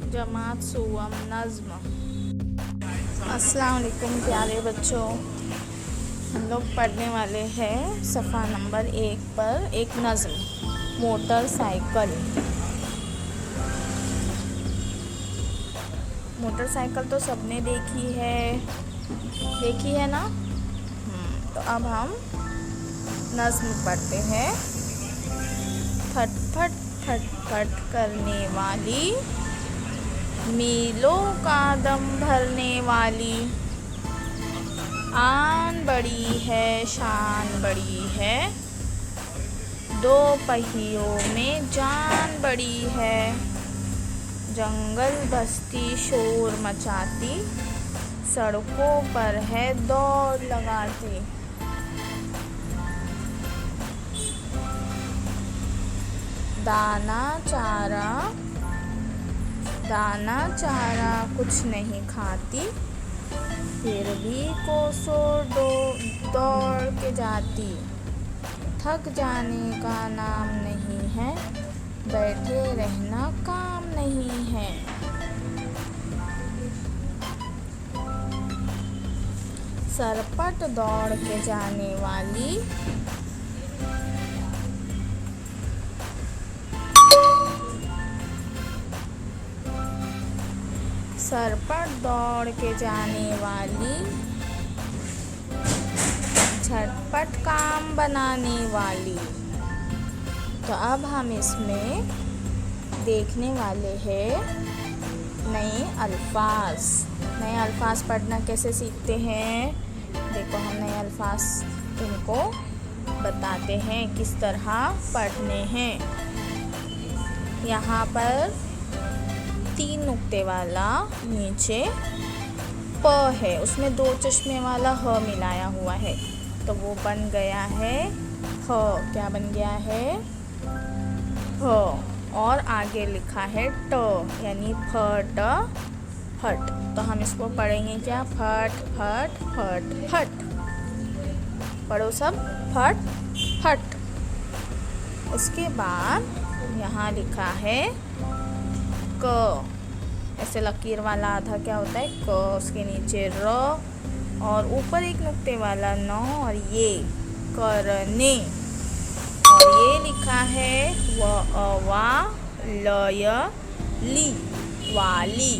जमात सुवम नज़्म। अस्सलाम वालेकुम प्यारे बच्चों, हम लोग पढ़ने वाले हैं सफ़ा नंबर 1 पर एक नज़्म मोटरसाइकिल। मोटरसाइकिल तो सबने देखी है ना। तो अब हम नज़्म पढ़ते हैं। फट फट फट फट करने वाली, मीलों का दम भरने वाली, आन बड़ी है शान बड़ी है, दो पहियों में जान बड़ी है, जंगल बस्ती शोर मचाती, सड़कों पर है दौड़ लगाती। दाना चारा कुछ नहीं खाती, फिर भी कोसों दौड़ के जाती। थक जाने का नाम नहीं है, बैठे रहना काम नहीं है। सरपट दौड़ के जाने वाली, सरपट दौड़ के जाने वाली, झटपट काम बनाने वाली। तो अब हम इसमें देखने वाले हैं नए अल्फाज पढ़ना कैसे सीखते हैं। देखो, हम नए अल्फाज तुमको बताते हैं किस तरह पढ़ने हैं। यहाँ पर 3 नुक्ते वाला नीचे प है, उसमें 2 चश्मे वाला ह मिलाया हुआ है, तो वो बन गया है ह। क्या बन गया है? ह। और आगे लिखा है ट, यानी फट फट। तो हम इसको पढ़ेंगे क्या? फट फट फट फट। पढ़ो सब, फट फट। उसके बाद यहाँ लिखा है क, ऐसे लकीर वाला आधा क्या होता है? क। उसके नीचे र और ऊपर एक नुक्ते वाला न, और ये करने। और ये लिखा है वा लय ली, वाली,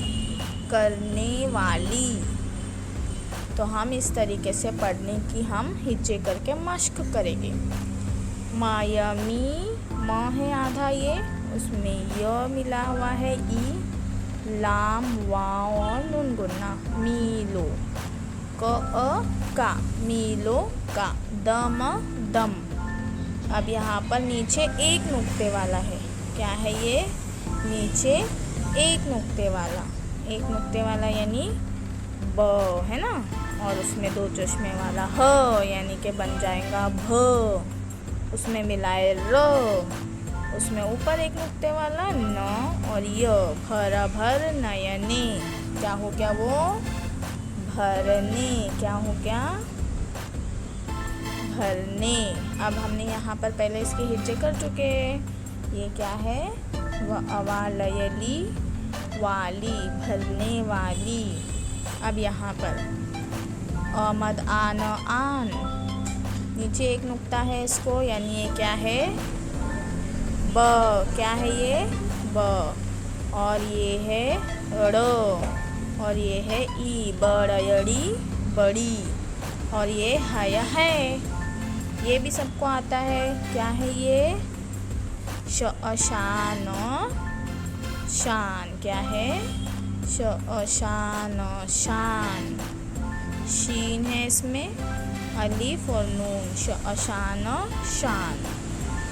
करने वाली। तो हम इस तरीके से पढ़ने की हम हिज्जे करके मश्क करेंगे। मायमी, म है आधा, ये उसमें य मिला हुआ है, ई, लाम वाव और नून गुन्ना, मीलो, का, मीलो का, दम दम। अब यहाँ पर नीचे एक नुक्ते वाला है, क्या है ये? नीचे एक नुक्ते वाला यानी ब है ना, और उसमें 2 चश्मे वाला ह, यानी कि बन जाएगा भ। उसमें मिलाए र, उसमें ऊपर एक नुक्ते वाला न और य, भरा भर नयने। क्या हो गया वो? भरने। क्या हो गया? भरने। अब हमने यहाँ पर पहले इसके हिज्जे कर चुके। ये क्या है? अवालयली, वाली, भरने वाली। अब यहाँ पर अमद आन आन, नीचे एक नुक्ता है इसको, यानी ये क्या है? ब। क्या है ये? ब। और ये है ड़, और ये है ई, बड़यड़ी, बड़ी। और ये है, ये भी सबको आता है। क्या है ये? शान, शान। क्या है? शान, शान। शीन है इसमें, अलिफ और नून, शान, शान।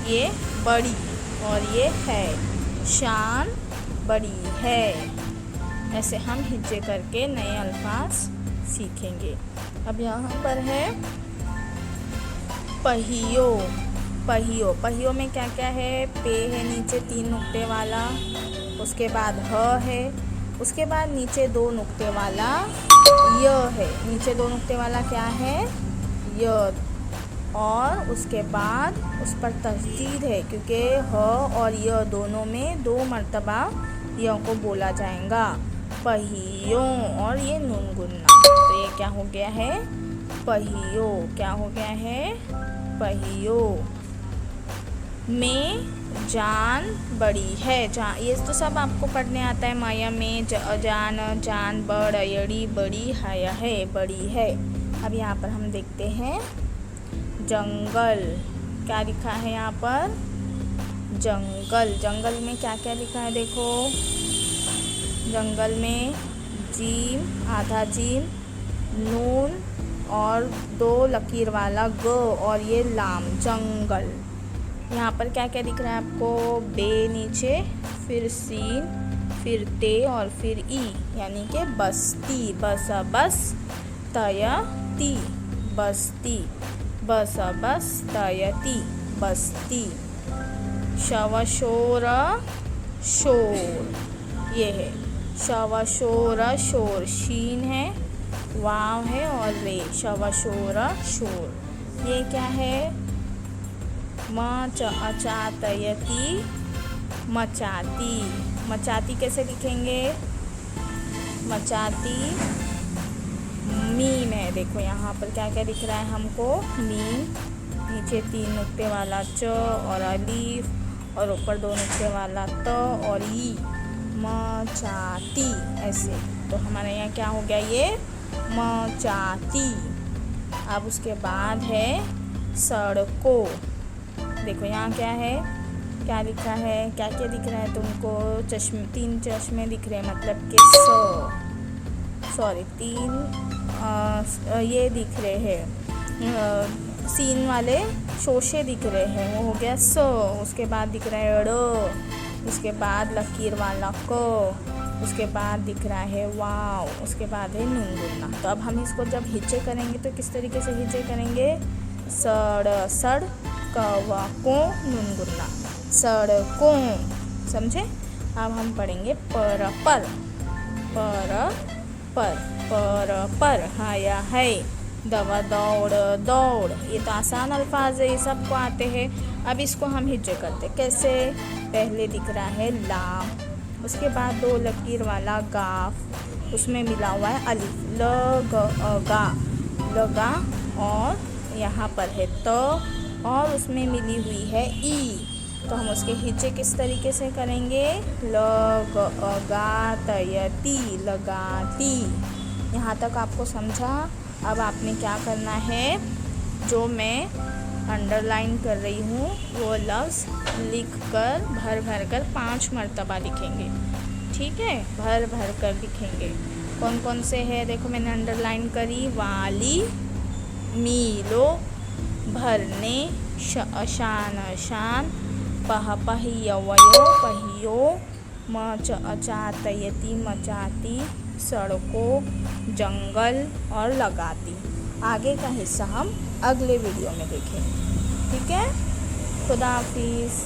ये बड़ी, और ये है शान, बड़ी है। ऐसे हम हिज्जे करके नए अल्फाज सीखेंगे। अब यहाँ पर है पहियों में क्या क्या है? पे है नीचे 3 नुक्ते वाला, उसके बाद ह है, उसके बाद नीचे 2 नुक्ते वाला य है। नीचे 2 नुक्ते वाला क्या है? य। और उसके बाद उस पर तस्दीद है, क्योंकि ह और य दोनों में 2 मरतबा य को बोला जाएगा पहियों, और ये नून गुन्ना, तो ये क्या हो गया है पहियों। क्या हो गया है पहियों। में जान बड़ी है, ये तो सब आपको पढ़ने आता है। माया में जान, जान बड़, यड़ी बड़ी, हाया है बड़ी है। अब यहाँ पर हम देखते हैं जंगल। क्या लिखा है यहाँ पर जंगल। जंगल में क्या क्या लिखा है देखो। जंगल में जीम, आधा जीम, नून और 2 लकीर वाला ग और ये लाम, जंगल। यहाँ पर क्या क्या दिख रहा है आपको, बे नीचे, फिर सीन, फिर ते और फिर ई, यानी कि बस्ती। बस बस तयती, बस्ती। बस बस तयती, बस्ती। शव शोर शोर, ये है शव शोर शोर, शीन है, वाव है और रे, शव शोर शोर। ये क्या है मचातयती, मचाती। मचाती कैसे लिखेंगे, मचाती मीम है। देखो यहाँ पर क्या क्या दिख रहा है हमको, मीम, नीचे 3 नुक्ते वाला च और अलीफ, और ऊपर 2 नुक्ते वाला त और ई, मचाती, ऐसे। तो हमारे यहाँ क्या हो गया ये मचाती। अब उसके बाद है सड़कों। देखो यहाँ क्या है, क्या लिखा है, क्या क्या दिख रहा है तुमको, चश्मे, 3 चश्मे दिख रहे हैं, मतलब कि 3 ये दिख रहे हैं सीन वाले शोशे दिख रहे हैं, वो हो गया स। उसके बाद दिख रहा है ड़, उसके बाद लकीर वाला क, उसके बाद दिख रहा है वाव, उसके बाद है नून गुन्ना। तो अब हम इसको जब हिज्जे करेंगे तो किस तरीके से हिज्जे करेंगे, सड़ सड़ कवा को नून गुन्ना, सड़कों, समझे। अब हम पढ़ेंगे पर पर, पर पर, पर हाया है, दवा दौड़ दौड़। ये तो आसान अल्फाज है, ये सबको आते हैं। अब इसको हम हिज्जे करते कैसे, पहले दिख रहा है लाम, उसके बाद 2 लकीर वाला गाफ, उसमें मिला हुआ है अलिफ, ल गा, लगा, और यहाँ पर है तो, और उसमें मिली हुई है ई। तो हम उसके हिज्जे किस तरीके से करेंगे, लगातयती, लगाती। यहाँ तक आपको समझा। अब आपने क्या करना है, जो मैं अंडरलाइन कर रही हूँ वो लफ्ज़ लिख कर भर भर कर 5 मरतबा लिखेंगे, ठीक है, भर भर कर लिखेंगे। कौन कौन से है देखो, मैंने अंडरलाइन करी, वाली, मीलो, भरने, शान शान, पहियवयो पहियो, मचातयती मचाती, सड़कों, जंगल और लगाती। आगे का हिस्सा हम अगले वीडियो में देखेंगे, ठीक है। खुदा हाफिज़।